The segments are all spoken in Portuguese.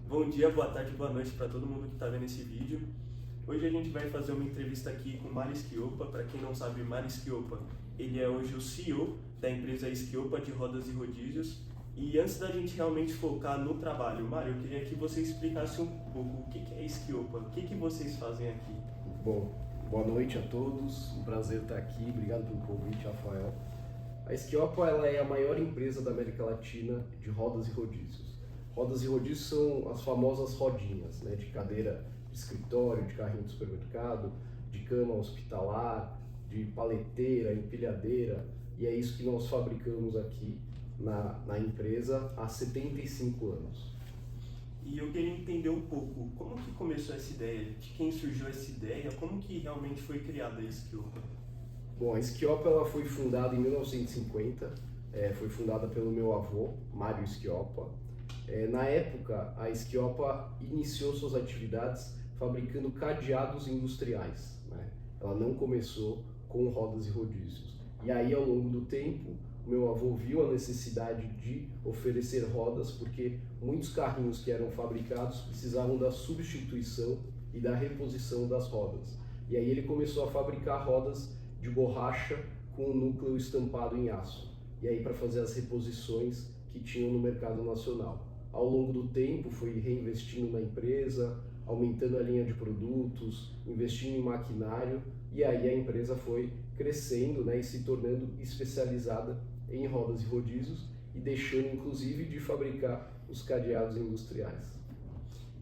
Bom dia, boa tarde, boa noite para todo mundo que está vendo esse vídeo. Hoje a gente vai fazer uma entrevista aqui com o Mário Schioppa. Para quem não sabe, Mário Schioppa, ele é hoje o CEO da empresa Schioppa de Rodas e Rodízios. E antes da gente realmente focar no trabalho, Mário, eu queria que você explicasse um pouco o que é Schioppa, o que vocês fazem aqui. Bom, boa noite a todos, um prazer estar aqui, obrigado pelo convite, Rafael. A Schioppa ela é a maior empresa da América Latina de rodas e rodízios. Rodas e rodízios são as famosas rodinhas, né, de cadeira de escritório, de carrinho de supermercado, de cama hospitalar, de paleteira, empilhadeira, e é isso que nós fabricamos aqui na empresa há 75 anos. E eu queria entender um pouco como que começou essa ideia, de quem surgiu essa ideia, como que realmente foi criada a Schioppa. Bom, a Schioppa ela foi fundada em 1950, foi fundada pelo meu avô, Mário Schioppa. Na época, a Schioppa iniciou suas atividades fabricando cadeados industriais, né? Ela não começou com rodas e rodízios. E aí, ao longo do tempo, o meu avô viu a necessidade de oferecer rodas porque muitos carrinhos que eram fabricados precisavam da substituição e da reposição das rodas. E aí ele começou a fabricar rodas de borracha com o núcleo estampado em aço. E aí para fazer as reposições que tinham no mercado nacional. Ao longo do tempo foi reinvestindo na empresa, aumentando a linha de produtos, investindo em maquinário, e aí a empresa foi crescendo, né, e se tornando especializada em rodas e rodízios e deixando inclusive de fabricar os cadeados industriais.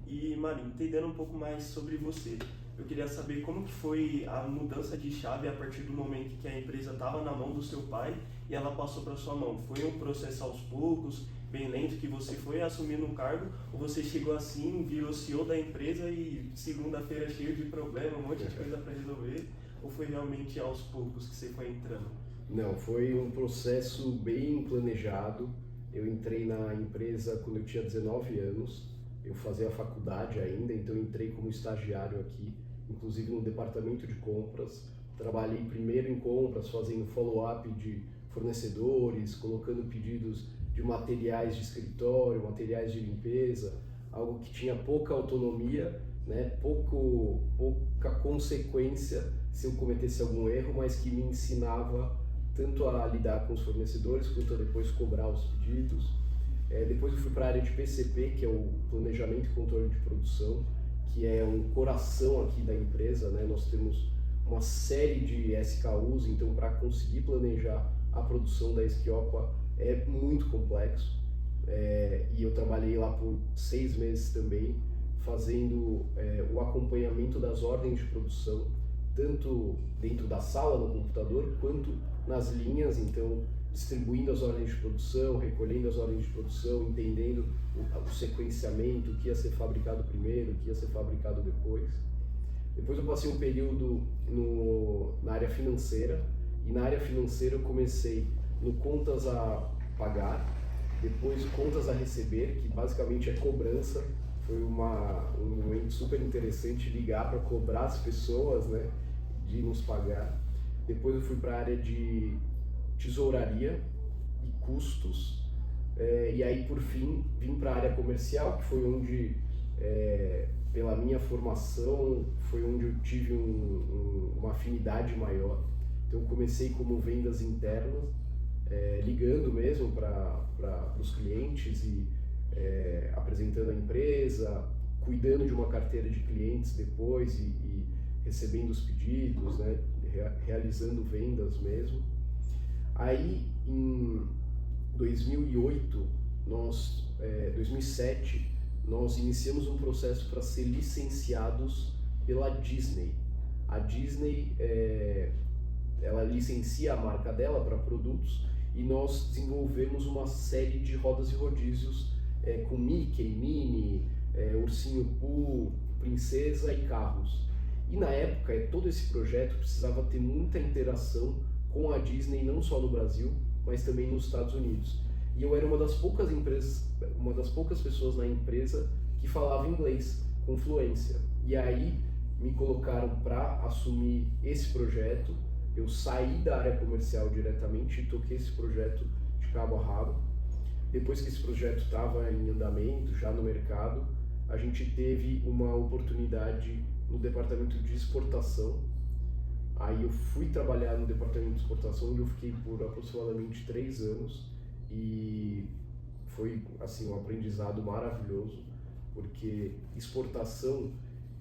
E Mário, entendendo um pouco mais sobre você, eu queria saber como que foi a mudança de chave a partir do momento que a empresa estava na mão do seu pai e ela passou para sua mão. Foi um processo aos poucos, bem lento, que você foi assumindo um cargo, ou você chegou assim, virou CEO da empresa e segunda-feira cheio de problema, um monte de coisa para resolver, ou foi realmente aos poucos que você foi entrando? Não, foi um processo bem planejado. Eu entrei na empresa quando eu tinha 19 anos, eu fazia faculdade ainda, então eu entrei como estagiário aqui, inclusive no departamento de compras. Trabalhei primeiro em compras, fazendo follow-up de fornecedores, colocando pedidos de materiais de escritório, materiais de limpeza, algo que tinha pouca autonomia, né, pouca consequência se eu cometesse algum erro, mas que me ensinava tanto a lidar com os fornecedores, quanto a depois cobrar os pedidos. Depois eu fui para a área de PCP, que é o Planejamento e Controle de Produção, que é um coração aqui da empresa, né? Nós temos uma série de SKUs, então para conseguir planejar a produção da Schioppa é muito complexo. E eu trabalhei lá por 6 meses também, fazendo o acompanhamento das ordens de produção, tanto dentro da sala no computador, quanto nas linhas, então distribuindo as ordens de produção, recolhendo as ordens de produção, entendendo o sequenciamento, o que ia ser fabricado primeiro, o que ia ser fabricado depois. Depois eu passei um período na área financeira, e na área financeira eu comecei no contas a pagar, depois contas a receber, que basicamente é cobrança. Foi um momento super interessante ligar para cobrar as pessoas, né, de nos pagar. Depois eu fui para a área de tesouraria e custos, e aí por fim vim para a área comercial, que foi onde, pela minha formação, foi onde eu tive uma afinidade maior. Então eu comecei como vendas internas, ligando mesmo para os clientes e apresentando a empresa, cuidando de uma carteira de clientes depois e recebendo os pedidos, né, realizando vendas mesmo. Aí em 2008, 2007, nós iniciamos um processo para ser licenciados pela Disney. A Disney, ela licencia a marca dela para produtos e nós desenvolvemos uma série de rodas e rodízios com Mickey, Minnie, Ursinho Pooh, Princesa e carros. E na época, todo esse projeto precisava ter muita interação com a Disney, não só no Brasil, mas também nos Estados Unidos. E eu era uma das poucas pessoas na empresa que falava inglês com fluência. E aí me colocaram para assumir esse projeto. Eu saí da área comercial diretamente e toquei esse projeto de cabo a rabo. Depois que esse projeto estava em andamento, já no mercado, a gente teve uma oportunidade no departamento de exportação. Aí eu fui trabalhar no departamento de exportação, onde eu fiquei por aproximadamente 3 anos e foi assim um aprendizado maravilhoso, porque exportação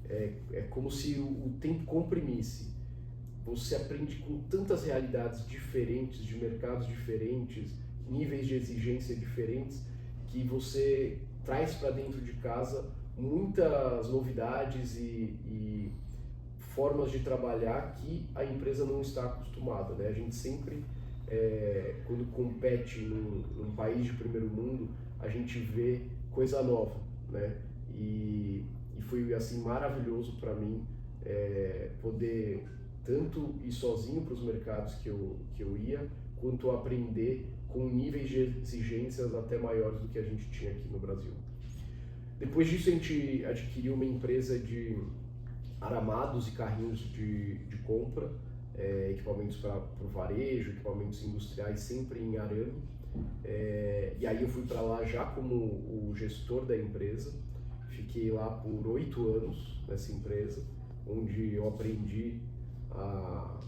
é como se o tempo comprimisse. Você aprende com tantas realidades diferentes, de mercados diferentes, níveis de exigência diferentes, que você traz para dentro de casa muitas novidades e formas de trabalhar que a empresa não está acostumada, né? A gente sempre, quando compete num país de primeiro mundo, a gente vê coisa nova, né? E foi assim maravilhoso para mim poder tanto ir sozinho para os mercados que eu ia, quanto aprender com níveis de exigências até maiores do que a gente tinha aqui no Brasil. Depois disso a gente adquiriu uma empresa de aramados e carrinhos de compra, equipamentos para o varejo, equipamentos industriais, sempre em arame. E aí eu fui para lá já como o gestor da empresa, fiquei lá por 8 anos nessa empresa, onde eu aprendi a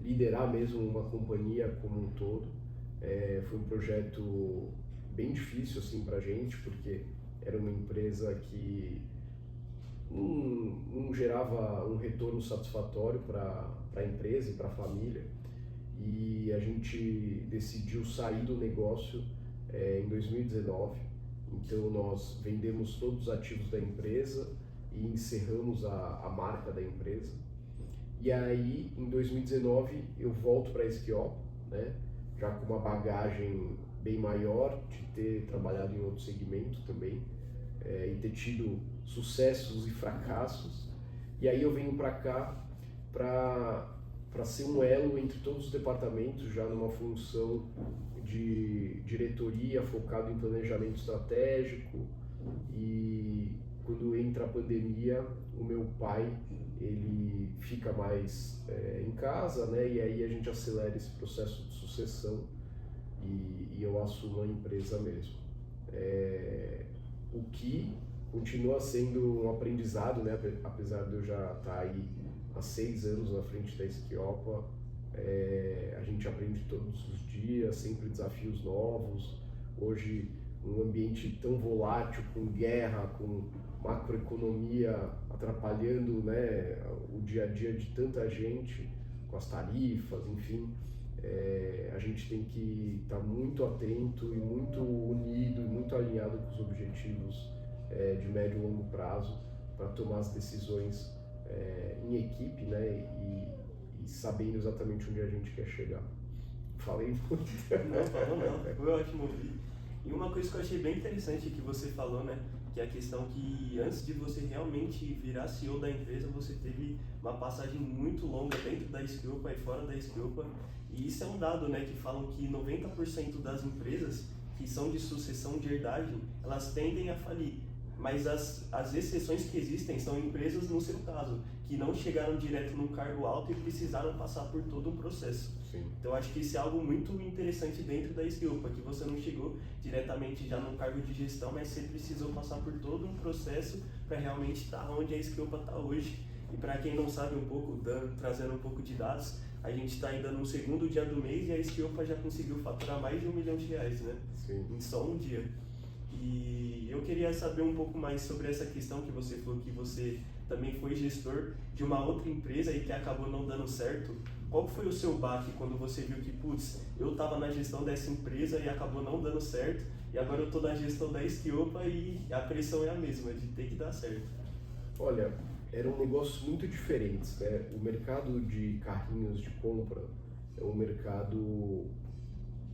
liderar mesmo uma companhia como um todo. Foi um projeto bem difícil assim para a gente, porque era uma empresa que não gerava um retorno satisfatório para a empresa e para a família, e a gente decidiu sair do negócio em 2019. Então nós vendemos todos os ativos da empresa e encerramos a marca da empresa. E aí em 2019 eu volto para a Esquiopa, né? Já com uma bagagem bem maior, de ter trabalhado em outro segmento também, e ter tido sucessos e fracassos. E aí eu venho para cá para ser um elo entre todos os departamentos, já numa função de diretoria focado em planejamento estratégico. E quando entra a pandemia, o meu pai ele fica mais em casa, né? E aí a gente acelera esse processo de sucessão e eu assumo a empresa mesmo. O que continua sendo um aprendizado, né? Apesar de eu já estar aí há 6 anos na frente da Esquiopa, a gente aprende todos os dias, sempre desafios novos. Hoje, um ambiente tão volátil, com guerra, com macroeconomia atrapalhando, né, o dia a dia de tanta gente, com as tarifas, enfim, a gente tem que estar muito atento e muito unido e muito alinhado com os objetivos de médio e longo prazo para tomar as decisões em equipe, né, e sabendo exatamente onde a gente quer chegar. Falei muito. Não, foi ótimo ouvir. E uma coisa que eu achei bem interessante que você falou, né, que é a questão que antes de você realmente virar CEO da empresa, você teve uma passagem muito longa dentro da Esquiopa e fora da Esquiopa. E isso é um dado, né, que falam que 90% das empresas que são de sucessão de herdagem, elas tendem a falir. Mas as exceções que existem são empresas, no seu caso, que não chegaram direto num cargo alto e precisaram passar por todo um processo. Sim. Então acho que isso é algo muito interessante dentro da Esquiopa, que você não chegou diretamente já num cargo de gestão, mas você precisou passar por todo um processo para realmente estar onde a Esquiopa está hoje. E para quem não sabe um pouco, trazendo um pouco de dados, a gente está ainda no segundo dia do mês e a Esquiopa já conseguiu faturar mais de R$1 milhão, né? Sim. Em só um dia. E eu queria saber um pouco mais sobre essa questão que você falou, que você também foi gestor de uma outra empresa e que acabou não dando certo. Qual foi o seu baque quando você viu que, putz, eu estava na gestão dessa empresa e acabou não dando certo, e agora eu estou na gestão da Esquiopa e a pressão é a mesma, de ter que dar certo? Olha, eram negócios muito diferentes, né? O mercado de carrinhos de compra é um mercado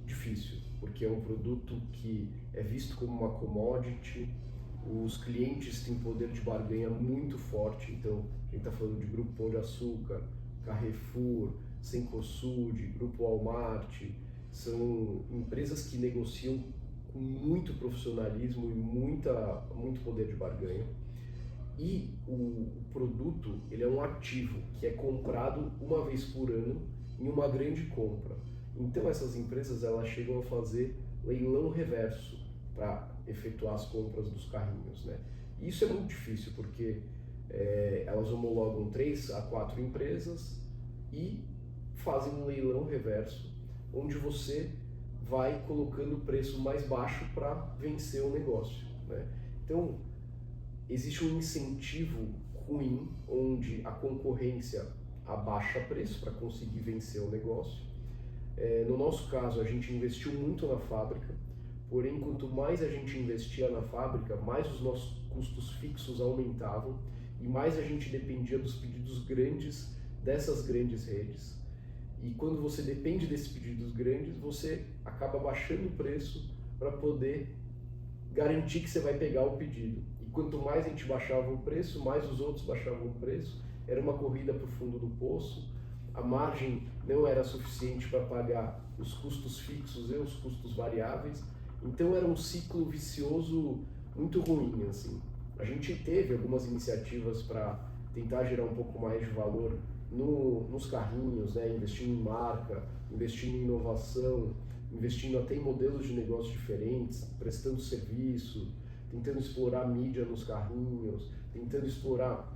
difícil, porque é um produto que é visto como uma commodity, os clientes têm poder de barganha muito forte. Então a gente está falando de Grupo Pão de Açúcar, Carrefour, Cencosud, Grupo Walmart, são empresas que negociam com muito profissionalismo e muito poder de barganha. E o produto, ele é um ativo que é comprado uma vez por ano em uma grande compra. Então essas empresas elas chegam a fazer leilão reverso para efetuar as compras dos carrinhos, né? E isso é muito difícil, porque elas homologam 3 a 4 empresas e fazem um leilão reverso, onde você vai colocando o preço mais baixo para vencer o negócio, né? Então, existe um incentivo ruim, onde a concorrência abaixa preço para conseguir vencer o negócio. No nosso caso, a gente investiu muito na fábrica, porém, quanto mais a gente investia na fábrica, mais os nossos custos fixos aumentavam e mais a gente dependia dos pedidos grandes dessas grandes redes. E quando você depende desses pedidos grandes, você acaba baixando o preço para poder garantir que você vai pegar o pedido. E quanto mais a gente baixava o preço, mais os outros baixavam o preço. Era uma corrida para o fundo do poço. A margem não era suficiente para pagar os custos fixos e os custos variáveis. Então era um ciclo vicioso muito ruim, assim. A gente teve algumas iniciativas para tentar gerar um pouco mais de valor nos carrinhos, né? Investindo em marca, investindo em inovação, investindo até em modelos de negócio diferentes, prestando serviço, tentando explorar mídia nos carrinhos, tentando explorar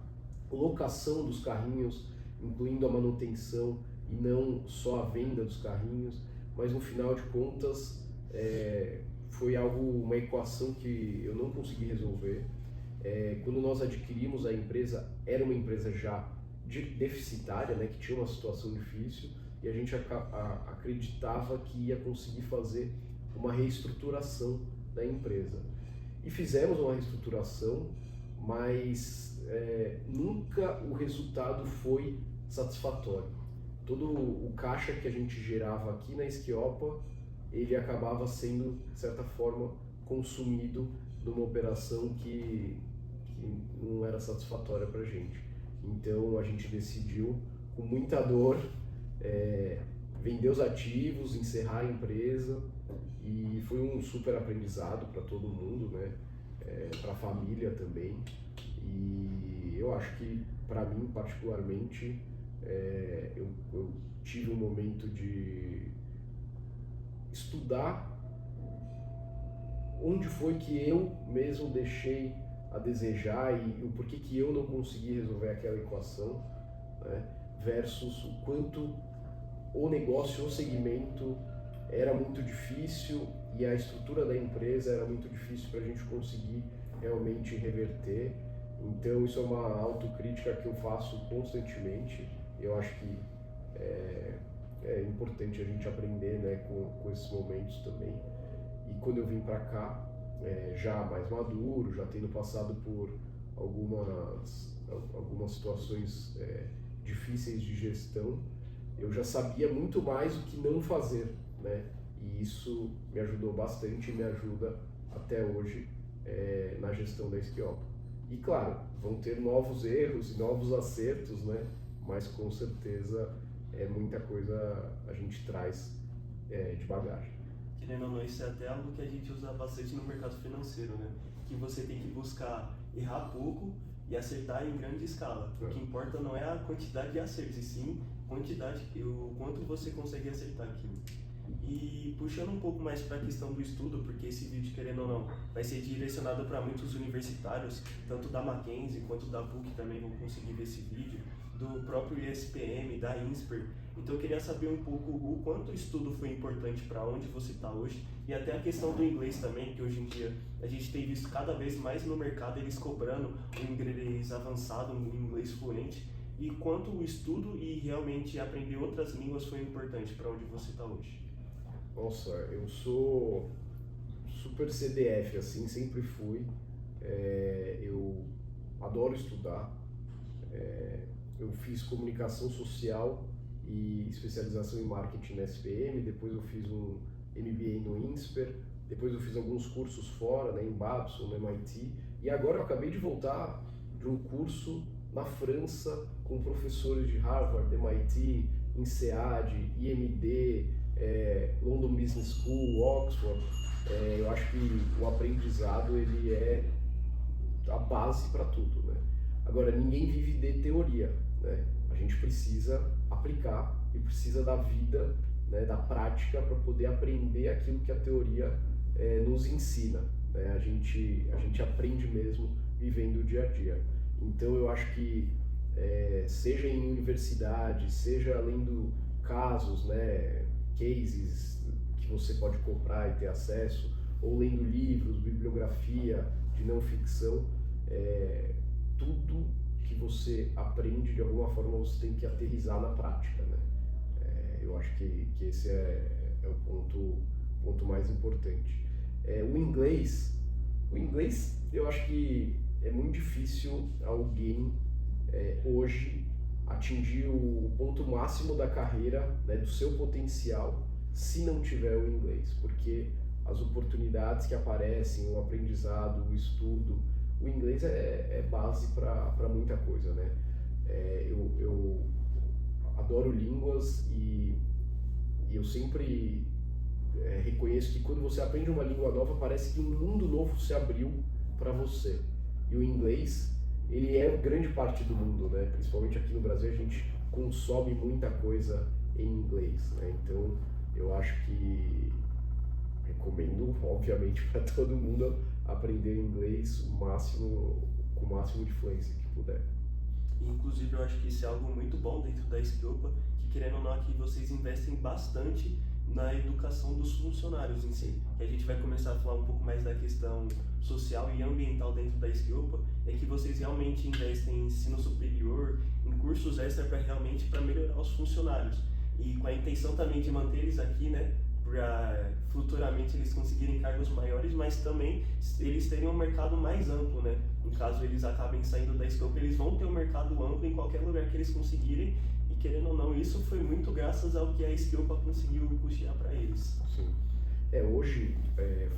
locação dos carrinhos, incluindo a manutenção e não só a venda dos carrinhos, mas no final de contas foi uma equação que eu não consegui resolver. Quando nós adquirimos a empresa, era uma empresa já deficitária, né, que tinha uma situação difícil, e a gente acreditava que ia conseguir fazer uma reestruturação da empresa. E fizemos uma reestruturação, mas nunca o resultado foi satisfatório. Todo o caixa que a gente gerava aqui na Esquiopa, ele acabava sendo, de certa forma, consumido numa operação que não era satisfatória para a gente. Então a gente decidiu, com muita dor, vender os ativos, encerrar a empresa, e foi um super aprendizado para todo mundo, né? Para a família também. E eu acho que, para mim particularmente, eu tive um momento de estudar onde foi que eu mesmo deixei a desejar e o porquê que eu não consegui resolver aquela equação, né, versus o quanto o negócio, o segmento era muito difícil e a estrutura da empresa era muito difícil para a gente conseguir realmente reverter. Então isso é uma autocrítica que eu faço constantemente. Eu acho que é importante a gente aprender, né, com esses momentos também. E quando eu vim para cá, já mais maduro, já tendo passado por algumas situações difíceis de gestão, eu já sabia muito mais o que não fazer, né? E isso me ajudou bastante e me ajuda até hoje na gestão da Esquiopa. E claro, vão ter novos erros e novos acertos, né? Mas com certeza muita coisa a gente traz de bagagem. Querendo ou não, isso é até algo que a gente usa bastante no mercado financeiro, né? Que você tem que buscar errar pouco e acertar em grande escala. O que importa não é a quantidade de acertos, e sim o quanto você consegue acertar aquilo. E puxando um pouco mais para a questão do estudo, porque esse vídeo, querendo ou não, vai ser direcionado para muitos universitários, tanto da Mackenzie quanto da PUC também vão conseguir ver esse vídeo, do próprio ISPM, da INSPER. Então eu queria saber um pouco o quanto o estudo foi importante para onde você está hoje, e até a questão do inglês também, que hoje em dia a gente tem visto cada vez mais no mercado eles cobrando um inglês avançado, um inglês fluente, e quanto o estudo e realmente aprender outras línguas foi importante para onde você está hoje. Nossa, eu sou super CDF, assim, sempre fui. Eu adoro estudar. Eu fiz comunicação social e especialização em marketing na SPM, depois eu fiz um MBA no INSPER, depois eu fiz alguns cursos fora, né, em Babson, no MIT, e agora eu acabei de voltar de um curso na França com professores de Harvard, MIT, INSEAD, IMD, London Business School, Oxford. Eu acho que o aprendizado ele é a base para tudo, né? Agora, ninguém vive de teoria, né? A gente precisa aplicar e precisa da vida, né, da prática para poder aprender aquilo que a teoria nos ensina, né? A gente aprende mesmo vivendo o dia a dia. Então eu acho que seja em universidade, seja lendo casos, né, cases que você pode comprar e ter acesso, ou lendo livros, bibliografia de não ficção, tudo que você aprende de alguma forma você tem que aterrissar na prática, né? Eu acho que esse é o ponto mais importante. O inglês eu acho que é muito difícil alguém hoje atingir o ponto máximo da carreira, né, do seu potencial, se não tiver o inglês, porque as oportunidades que aparecem, o aprendizado, o estudo, o inglês é base para muita coisa, né? Eu adoro línguas e eu sempre reconheço que quando você aprende uma língua nova, parece que um mundo novo se abriu para você. E o inglês, ele é grande parte do mundo, né? Principalmente aqui no Brasil, a gente consome muita coisa em inglês, né? Então, eu acho que recomendo, obviamente, para todo mundo aprender inglês com o máximo de fluência que puder. Inclusive, eu acho que isso é algo muito bom dentro da Skillpa, que querendo ou não, aqui vocês investem bastante na educação dos funcionários em si. Que a gente vai começar a falar um pouco mais da questão social e ambiental dentro da Skillpa, é que vocês realmente investem em ensino superior, em cursos extra para melhorar os funcionários. E com a intenção também de manter eles aqui, né, para futuramente eles conseguirem cargos maiores, mas também eles terem um mercado mais amplo, né? Em caso eles acabem saindo da Skillpa, eles vão ter um mercado amplo em qualquer lugar que eles conseguirem, e querendo ou não, isso foi muito graças ao que a Skillpa conseguiu custear para eles. Sim. Hoje,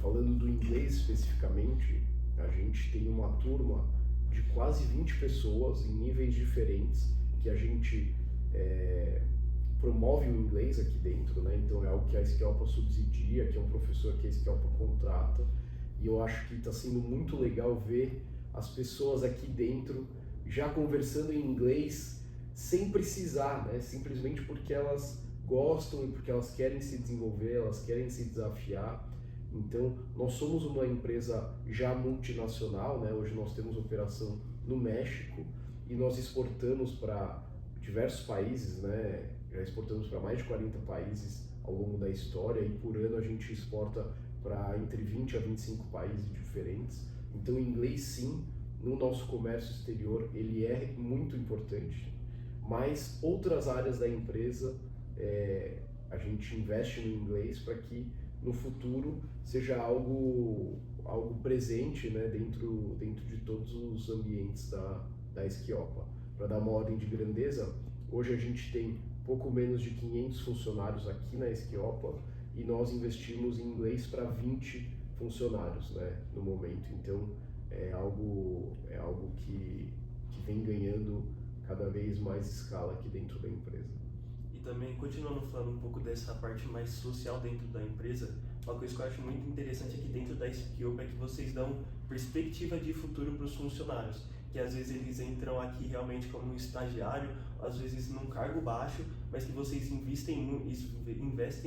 falando do inglês especificamente, a gente tem uma turma de quase 20 pessoas em níveis diferentes que a gente promove o inglês aqui dentro, né? Então é algo que a Skillpa subsidia, que é um professor que a Skillpa contrata, e eu acho que está sendo muito legal ver as pessoas aqui dentro já conversando em inglês sem precisar, né? Simplesmente porque elas gostam e porque elas querem se desenvolver, elas querem se desafiar. Então, nós somos uma empresa já multinacional, né? Hoje nós temos operação no México e nós exportamos para diversos países, né? Já exportamos para mais de 40 países ao longo da história e por ano a gente exporta para entre 20 a 25 países diferentes. Então, o inglês, sim, no nosso comércio exterior, ele é muito importante, mas outras áreas da empresa a gente investe no inglês para que no futuro seja algo presente, né, dentro de todos os ambientes da Skillpa. Para dar uma ordem de grandeza, hoje a gente tem pouco menos de 500 funcionários aqui na Skillpa e nós investimos em inglês para 20 funcionários, né, no momento. Então é algo que vem ganhando cada vez mais escala aqui dentro da empresa. E também, continuando falando um pouco dessa parte mais social dentro da empresa, uma coisa que eu acho muito interessante aqui dentro da Skillpa é que vocês dão perspectiva de futuro para os funcionários, que às vezes eles entram aqui realmente como um estagiário, às vezes num cargo baixo, mas que vocês investem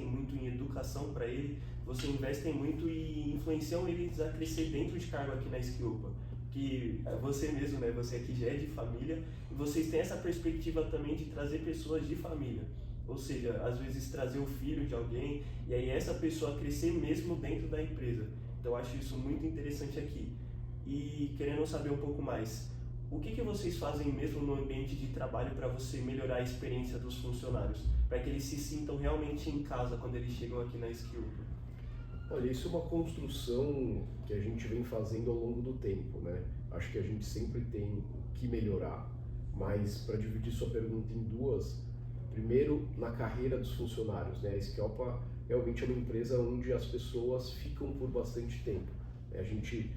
muito em educação para ele, vocês investem muito e influenciam eles a crescer dentro de cargo aqui na Skillpa. Que você mesmo, né, você aqui já é de família, e vocês têm essa perspectiva também de trazer pessoas de família. Ou seja, às vezes trazer o filho de alguém, e aí essa pessoa crescer mesmo dentro da empresa. Então eu acho isso muito interessante aqui. E querendo saber um pouco mais, o que vocês fazem mesmo no ambiente de trabalho para você melhorar a experiência dos funcionários? Para que eles se sintam realmente em casa quando eles chegam aqui na Skillpa? Olha, isso é uma construção que a gente vem fazendo ao longo do tempo, né? Acho que a gente sempre tem que melhorar, mas para dividir sua pergunta em duas, primeiro, na carreira dos funcionários, né? A Skillpa realmente é uma empresa onde as pessoas ficam por bastante tempo. A gente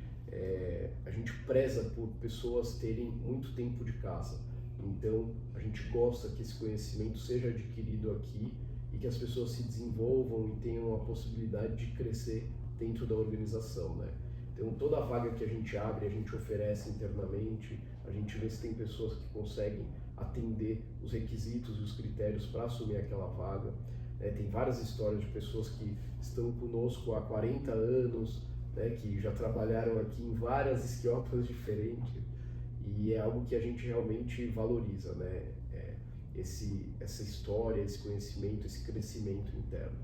preza por pessoas terem muito tempo de casa, então a gente gosta que esse conhecimento seja adquirido aqui e que as pessoas se desenvolvam e tenham a possibilidade de crescer dentro da organização, né? Então toda vaga que a gente abre, a gente oferece internamente, a gente vê se tem pessoas que conseguem atender os requisitos e os critérios para assumir aquela vaga. Tem várias histórias de pessoas que estão conosco há 40 anos, né, que já trabalharam aqui em várias esquiopas diferentes, e é algo que a gente realmente valoriza, né? Essa história, esse conhecimento, esse crescimento interno.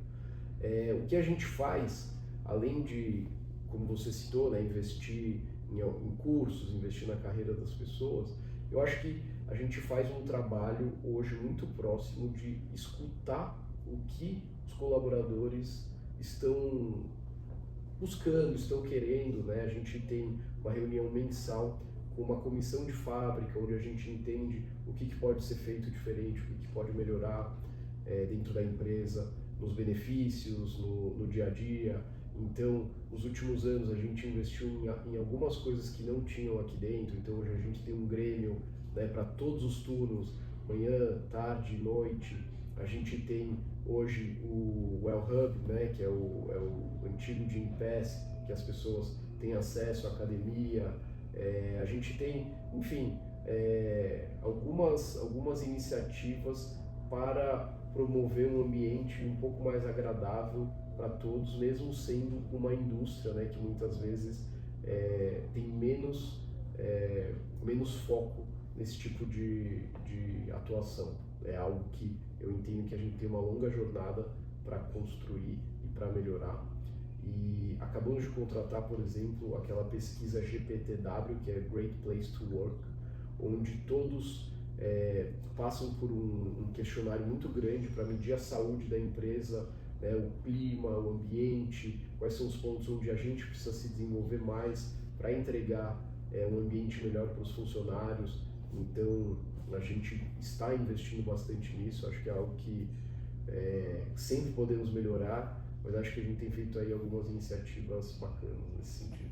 O que a gente faz, além de, como você citou, né, investir em cursos, investir na carreira das pessoas, eu acho que a gente faz um trabalho hoje muito próximo de escutar o que os colaboradores estão buscando, estão querendo, né? A gente tem uma reunião mensal com uma comissão de fábrica, onde a gente entende o que pode ser feito diferente, o que pode melhorar dentro da empresa, nos benefícios, no dia a dia. Então, nos últimos anos a gente investiu em algumas coisas que não tinham aqui dentro. Então, hoje a gente tem um grêmio, né, para todos os turnos, manhã, tarde, noite. A gente tem hoje o Well Hub, né, que é o antigo Gym Pass, que as pessoas têm acesso à academia. A gente tem, enfim, algumas iniciativas para promover um ambiente um pouco mais agradável para todos, mesmo sendo uma indústria, né, que muitas vezes tem menos foco nesse tipo de atuação. É algo que eu entendo que a gente tem uma longa jornada para construir e para melhorar. E acabamos de contratar, por exemplo, aquela pesquisa GPTW, que é Great Place to Work, onde todos passam por um questionário muito grande para medir a saúde da empresa, né, o clima, o ambiente, quais são os pontos onde a gente precisa se desenvolver mais para entregar um ambiente melhor para os funcionários. Então, a gente está investindo bastante nisso, acho que é algo que sempre podemos melhorar, mas acho que a gente tem feito aí algumas iniciativas bacanas nesse sentido.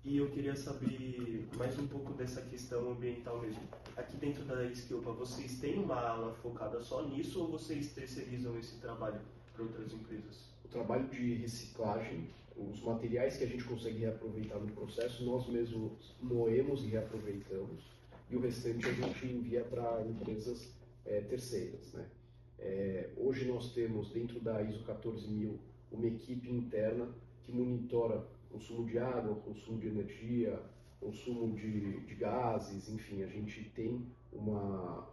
E eu queria saber mais um pouco dessa questão ambiental mesmo. Aqui dentro da Skillpa, vocês têm uma ala focada só nisso ou vocês terceirizam esse trabalho para outras empresas? O trabalho de reciclagem, os materiais que a gente consegue reaproveitar no processo, nós mesmos moemos e reaproveitamos, e o restante a gente envia para empresas terceiras, né? Hoje nós temos dentro da ISO 14000 uma equipe interna que monitora consumo de água, consumo de energia, consumo de gases, enfim, a gente tem uma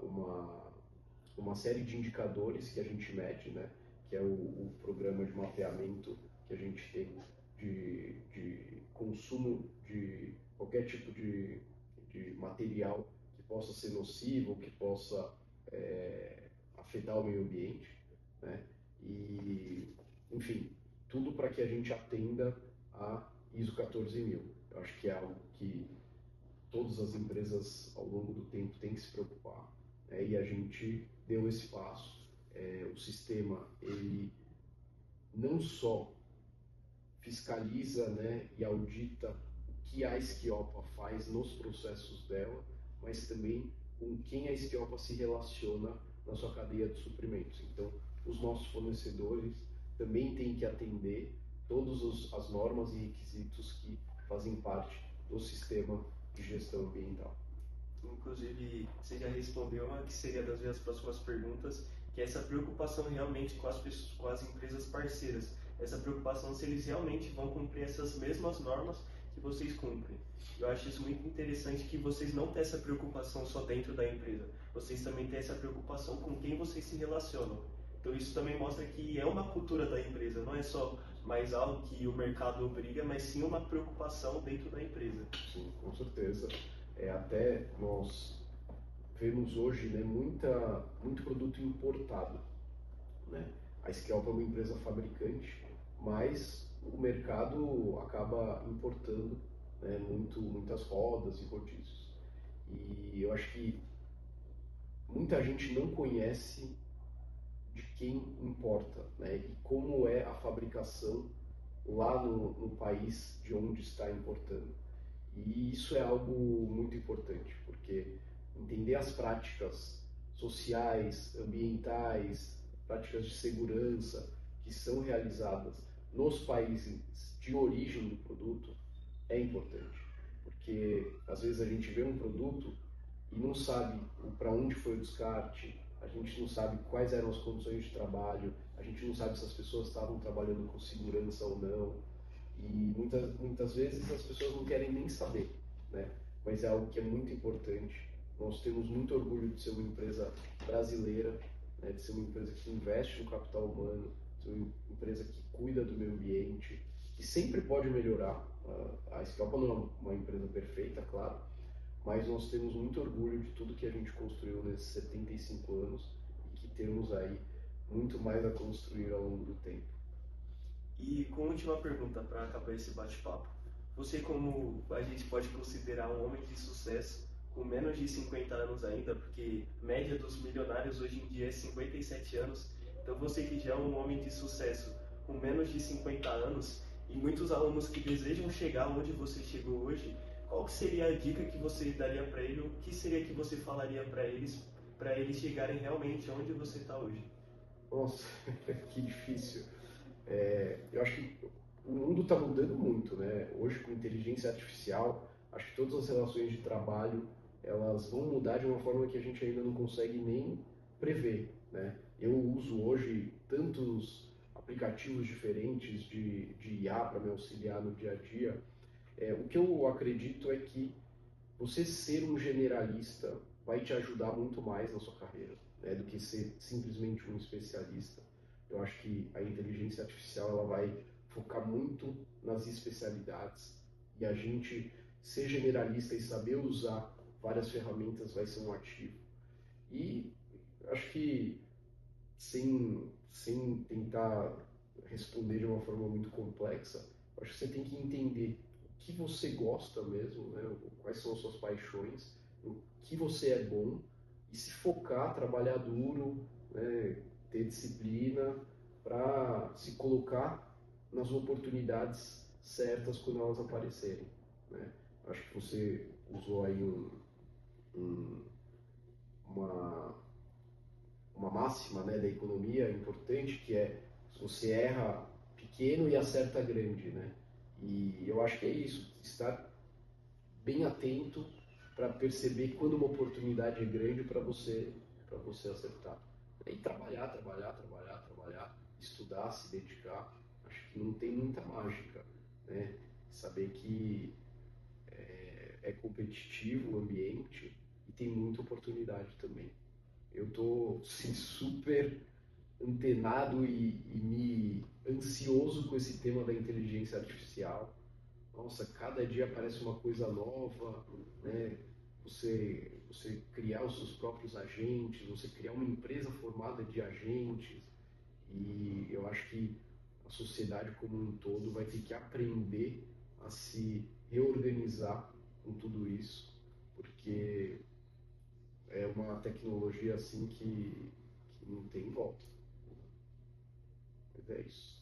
série de indicadores que a gente mede, né? Que é o programa de mapeamento que a gente tem de consumo de qualquer tipo de material que possa ser nocivo, que possa afetar o meio ambiente, né? E, enfim, tudo para que a gente atenda a ISO 14000. Eu acho que é algo que todas as empresas ao longo do tempo têm que se preocupar, né? E a gente deu esse passo. O sistema, ele não só fiscaliza, né, e audita o que a Skillpa faz nos processos dela, mas também com quem a Skillpa se relaciona na sua cadeia de suprimentos. Então, os nossos fornecedores também têm que atender todas as normas e requisitos que fazem parte do sistema de gestão ambiental. Inclusive, você já respondeu uma que seria das minhas próximas perguntas, que é essa preocupação realmente com as pessoas, com as empresas parceiras. Essa preocupação se eles realmente vão cumprir essas mesmas normas que vocês cumprem. Eu acho isso muito interessante, que vocês não têm essa preocupação só dentro da empresa, vocês também têm essa preocupação com quem vocês se relacionam. Então isso também mostra que é uma cultura da empresa, não é só mais algo que o mercado obriga, mas sim uma preocupação dentro da empresa. Sim, com certeza. Até nós vemos hoje, né, muito produto importado, né? A Skillpa é uma empresa fabricante, mas o mercado acaba importando, né, muitas rodas e rodízios. E eu acho que muita gente não conhece de quem importa, né, e como é a fabricação lá no país de onde está importando. E isso é algo muito importante, porque entender as práticas sociais, ambientais, práticas de segurança que são realizadas nos países de origem do produto é importante, porque às vezes a gente vê um produto e não sabe para onde foi o descarte, a gente não sabe quais eram as condições de trabalho, a gente não sabe se as pessoas estavam trabalhando com segurança ou não. E muitas vezes as pessoas não querem nem saber, né? Mas é algo que é muito importante. Nós temos muito orgulho de ser uma empresa brasileira, né? De ser uma empresa que investe no capital humano, de ser uma empresa que cuida do meio ambiente, que sempre pode melhorar. A Scalpa não é uma empresa perfeita, claro, mas nós temos muito orgulho de tudo que a gente construiu nesses 75 anos e que temos aí muito mais a construir ao longo do tempo. E como última pergunta para acabar esse bate-papo, você como a gente pode considerar um homem de sucesso com menos de 50 anos ainda, porque a média dos milionários hoje em dia é 57 anos, então você que já é um homem de sucesso com menos de 50 anos e muitos alunos que desejam chegar onde você chegou hoje, qual seria a dica que você daria para ele, o que seria que você falaria para eles chegarem realmente onde você está hoje? Nossa, que difícil. Eu acho que o mundo está mudando muito, né? Hoje, com inteligência artificial, acho que todas as relações de trabalho elas vão mudar de uma forma que a gente ainda não consegue nem prever, né? Eu uso hoje tantos aplicativos diferentes de IA para me auxiliar no dia a dia. O que eu acredito é que você ser um generalista vai te ajudar muito mais na sua carreira, né, do que ser simplesmente um especialista. Eu acho que a inteligência artificial ela vai focar muito nas especialidades e a gente ser generalista e saber usar várias ferramentas vai ser um ativo. E acho que sem tentar responder de uma forma muito complexa, acho que você tem que entender o que você gosta mesmo, né? Quais são as suas paixões, o que você é bom e se focar, trabalhar duro, né? Ter disciplina para se colocar nas oportunidades certas quando elas aparecerem, né? Acho que você usou aí um, uma uma máxima, né, da economia importante, que é se você erra pequeno e acerta grande, né? E eu acho que é isso, estar bem atento para perceber quando uma oportunidade é grande para você acertar. E trabalhar, trabalhar, trabalhar, trabalhar, estudar, se dedicar. Acho que não tem muita mágica, né? Saber que é competitivo o ambiente e tem muita oportunidade também. Eu estou assim, super antenado e me ansioso com esse tema da inteligência artificial. Nossa, cada dia aparece uma coisa nova, né? Você criar os seus próprios agentes, você criar uma empresa formada de agentes, e eu acho que a sociedade como um todo vai ter que aprender a se reorganizar com tudo isso, porque é uma tecnologia assim que não tem volta. Mas é isso.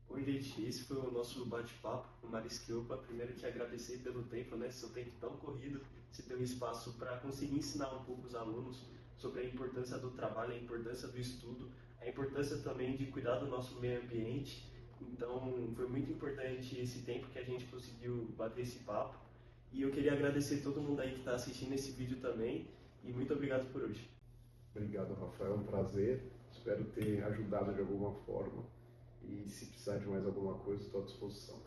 Oi, gente, esse foi o nosso bate-papo com Marisquilpa. Primeiro, te agradecer pelo tempo, né? Seu tempo tão corrido, você ter um espaço para conseguir ensinar um pouco os alunos sobre a importância do trabalho, a importância do estudo, a importância também de cuidar do nosso meio ambiente. Então, foi muito importante esse tempo que a gente conseguiu bater esse papo. E eu queria agradecer todo mundo aí que está assistindo esse vídeo também. E muito obrigado por hoje. Obrigado, Rafael. É um prazer. Espero ter ajudado de alguma forma. E se precisar de mais alguma coisa, estou à disposição.